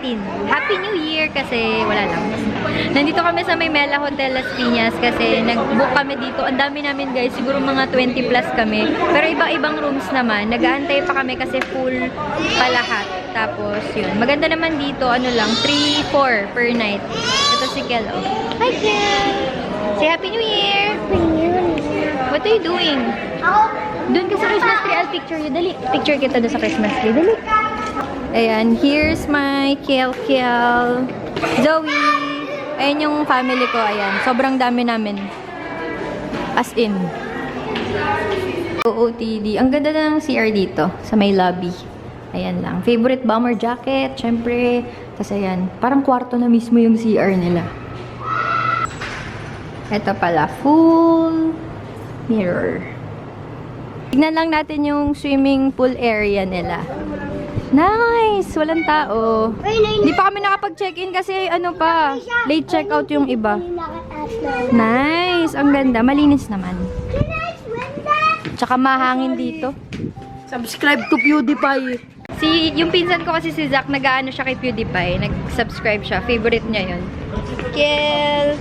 2019. Happy New Year kasi wala lang. Nandito kami sa Maymela Hotel Las Piñas kasi nag-book kami dito. Ang dami namin guys, siguro mga 20 plus kami. Pero iba-ibang rooms naman. Nag-aantay pa kami kasi full pa lahat. Tapos yun. Maganda naman dito, ano lang, 3-4 per night. Ito si Kel. Oh. Hi Kel! Say Happy New Year! What are you doing? Doon ka sa Christmas tree. I'll picture you. Dali. Picture kita doon sa Christmas tree. Dali. Ayan. Here's my Kel. Zoe. Ayan yung family ko. Ayan. Sobrang dami namin. As in. OOTD. Ang ganda ng CR dito. Sa may lobby. Ayan lang. Favorite bomber jacket. Syempre. Tapos ayan. Parang kwarto na mismo yung CR nila. Ito pala. Full mirror. Tignan lang natin yung swimming pool area nila. Nice! Walang tao. Hindi pa kami nakapag-check-in kasi ano pa, late check-out yung iba. Nice! Ang ganda. Malinis naman. Tsaka mahangin dito. Subscribe to PewDiePie. Yung pinsan ko kasi si Zach, nag-aano siya kay PewDiePie. Nag-subscribe siya. Favorite niya yun. Kel!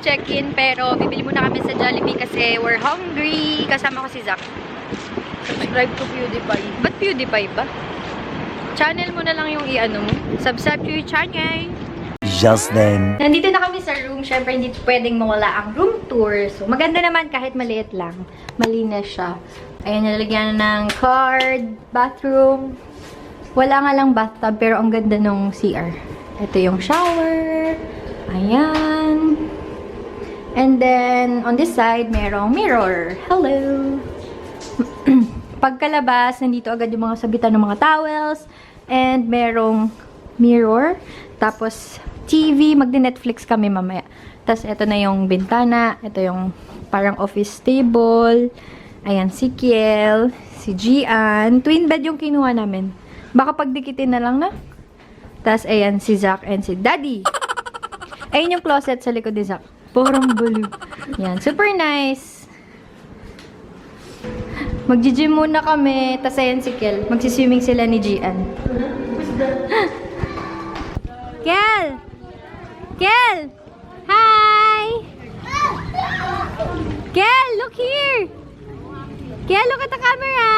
check-in pero bibili muna kami sa Jollibee kasi we're hungry. Kasama ko si Zach. Subscribe to PewDiePie. Ba't PewDiePie ba? Channel mo na lang yung i-ano mo. Subscribe to your channel. Just then. Nandito na kami sa room. Syempre, hindi pwedeng mawala ang room tour. So, maganda naman kahit maliit lang. Malinis siya. Ayan, nalagyan na ng card, bathroom. Wala nga lang bathtub, pero ang ganda ng CR. Ito yung shower. Ayan. And then, on this side, merong mirror. Hello! Pagkalabas, nandito agad yung mga sabitan ng mga towels. And merong mirror. Tapos, TV. Magdi-Netflix kami mamaya. Tapos, ito na yung bintana. Ito yung parang office table. Ayan, si Kiel. Si Gian. Twin bed yung kinuha namin. Baka pagdikitin na lang na. Tapos, ayan, si Zach and si Daddy. Ayun yung closet sa likod ni Zach. Parang blue. Yan. Super nice. Magji-gym muna kami. Tapos ayan si Kel. Magsiswimming sila ni Gian. Kel! Kel! Hi! Kel, look here! Kel, look at the camera!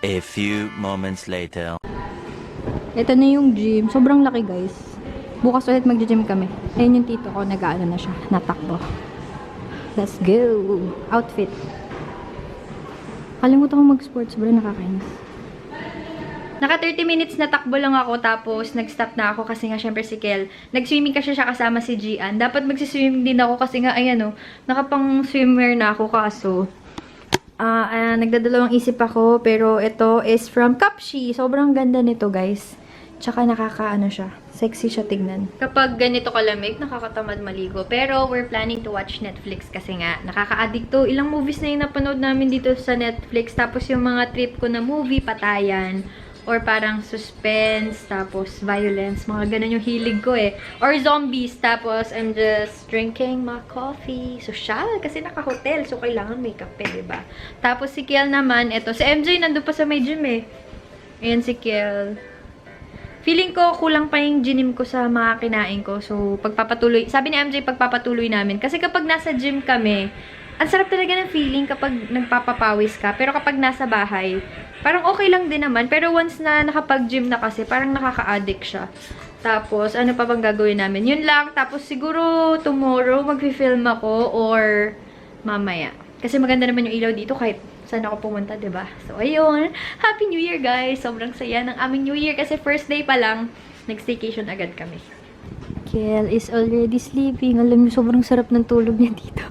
A few moments later. Ito na yung gym. Sobrang laki, guys. Bukas ulit magja-gym kami. Ayun yung tito ko, nag-aano na siya. Natakbo. Let's go! Outfit. Kalimutan ko mag-sports bra, nakakainis. Naka 30 minutes na takbo lang ako, tapos nag-stop na ako kasi nga syempre si Kel. Nag-swimming kasi siya kasama si Gian. Dapat mag-swimming din ako kasi nga, ayan o, nakapang swimwear na ako kaso. Nagdadalawang isip ako, pero ito is from Cupshe. Sobrang ganda nito, guys. Tsaka nakakaano siya. Sexy siya tignan. Kapag ganito kalamig, nakakatamad maligo. Pero we're planning to watch Netflix kasi nga nakaka-addict to. Ilang movies na yung napanood namin dito sa Netflix. Tapos yung mga trip ko na movie, patayan. Or parang suspense, tapos violence. Mga ganun yung hilig ko eh. Or zombies. Tapos I'm just drinking my coffee. Social. Kasi naka-hotel. So kailangan may kape, diba? Tapos si Kiel naman, eto. Si MJ nandun pa sa may gym eh. Ayan si Kiel. Feeling ko, kulang pa yung ginim ko sa mga kinain ko. So, pagpapatuloy. Sabi ni MJ, pagpapatuloy namin. Kasi kapag nasa gym kami, ang sarap talaga ng feeling kapag nagpapapawis ka. Pero kapag nasa bahay, parang okay lang din naman. Pero once na nakapag-gym na kasi, parang nakaka-addict siya. Tapos, ano pa bang gagawin namin? Yun lang. Tapos, siguro, tomorrow, mag-film ako or mamaya. Kasi maganda naman yung ilaw dito kahit saan ako pumunta, diba? So, ayun. Happy New Year, guys! Sobrang saya ng aming New Year kasi first day pa lang, nag-staycation agad kami. Kel is already sleeping. Alam niyo, sobrang sarap ng tulog niya dito.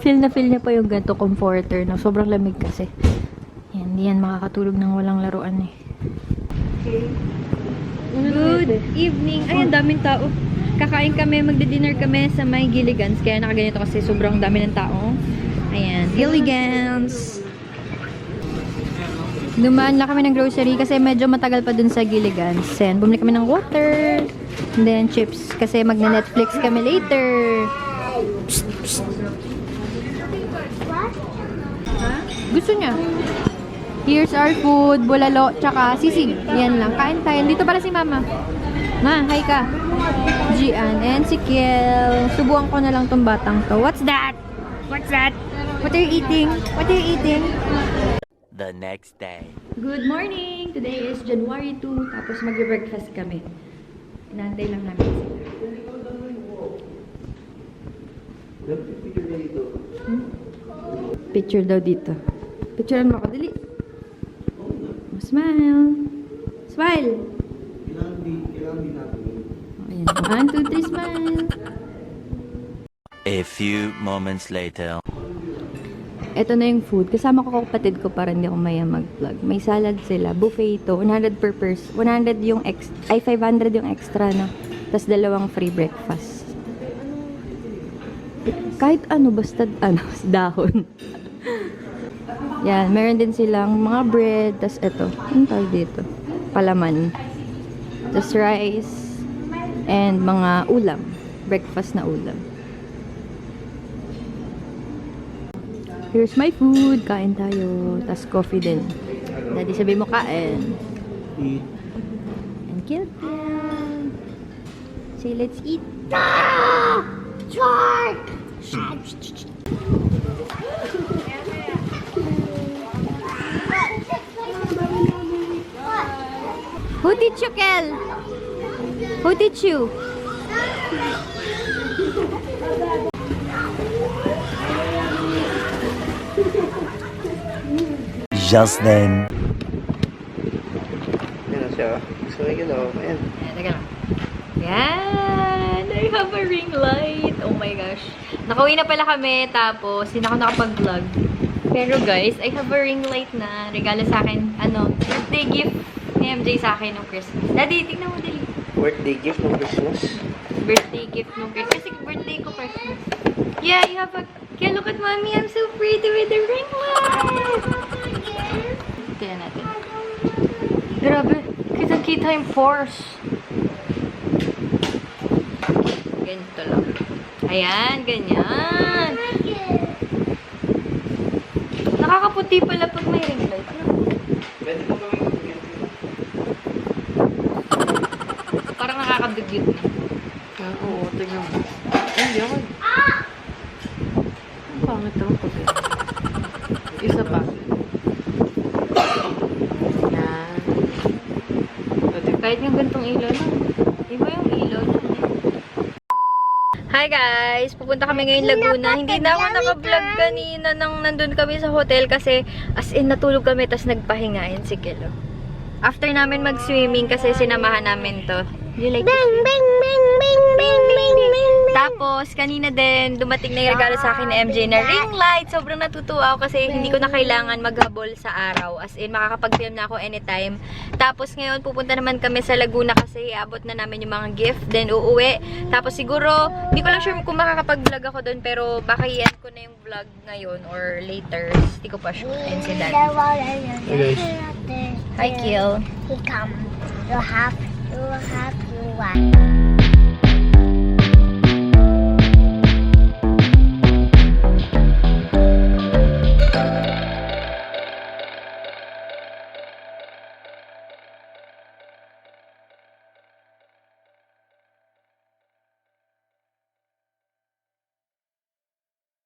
Feel niya pa yung ganito comforter na sobrang lamig kasi. Yan, hindi yan makakatulog ng walang laruan eh. Good evening. Ay, ang daming tao. Kakain kami, magdi-dinner kami sa may Gilligan's. Kaya nakaganito kasi sobrang dami ng tao. Ayan, Gilligan's. Dumaan lang kami ng grocery kasi medyo matagal pa dun sa Gilligan's. And bumili kami ng water. And then chips kasi magna-Netflix kami later. Psst, psst. Gusto niya. Here's our food, bulalo, tsaka sisig. Yan lang. Kain tayo. Dito pala si Mama. Ma, hi ka. Gian and si Kiel. Subukan ko na lang tong batang to. What's that? What's that? What are you eating? What are you eating? The next day. Good morning! Today is January 2. Tapos mag-breakfast kami. Inaantay lang namin sila. Picture daw dito. Picturean mo ako. Dali. Smile. Smile. Ayan. 1, 2, 3, smile. A few moments later. Ito na yung food. Kasama ko kapatid ko para hindi ako maya mag-vlog. May salad sila. Buffet ito. 100 per person. 100 yung ay 500 yung extra, no? Tapos 2 free breakfast. Kahit ano, basta ano, dahon. Yan. Meron din silang mga bread. Tapos ito. Ano tawag dito? Palaman. Tapos rice. And mga ulam. Breakfast na ulam. Here's my food. Kain tayo. Tas coffee din. Daddy, sabi mo kain. And kill them. Say, let's eat. Shark! Who teach you, Kel? Who teach you? Just then. Yan na siya. Gusto mo yung gano'n. Ayan. Ayan, teka lang. Yan! I have a ring light. Oh my gosh. Nakauwi na pala kami, tapos hindi ako nakapag-vlog. Pero guys, I have a ring light na regalo sa akin, birthday gift ni MJ sa akin nung Christmas. Daddy, tingnan mo dali. Birthday gift ng Christmas. Birthday gift nung Christmas. Kasi birthday ko Christmas. Yeah, you have a... Yeah, look at mommy. I'm so pretty with the ring light. Kaya natin. Grabe. Kitang-kita yung force. Ganito lang. Ayan, ganyan. Nakakaputi pala pag may ring light. Pwede ko ba may Parang nakakabigyot na. Oo, tingnan mo. Hindi ako. Ang pangit naman ko. Isa pa. Yan. Kahit yung gantong ilaw na. Iba yung ilaw na. Hi guys! Pupunta kami ngayon Laguna. Hindi na ako naka-vlog kanina nang nandun kami sa hotel kasi as in natulog kami tas nagpahingain si Kilo. After namin mag-swimming kasi sinamahan namin to. You like bing, bing, bing, bing, bing, bing, bing. Tapos, kanina din, dumating na yung regalo sa akin ni MJ na ring light. Sobrang natutuwa ako kasi hindi ko na kailangan maghabol sa araw. As in, makakapag-film na ako anytime. Tapos, ngayon, pupunta naman kami sa Laguna kasi iabot na namin yung mga gift. Then, uuwi. Tapos, siguro, hindi ko lang sure kung makakapag-vlog ako doon. Pero, baka i-end ko na yung vlog ngayon or later. Hindi ko pa sure. And si Daddy. Hey guys. Hi, Kiel. He come. You have to watch.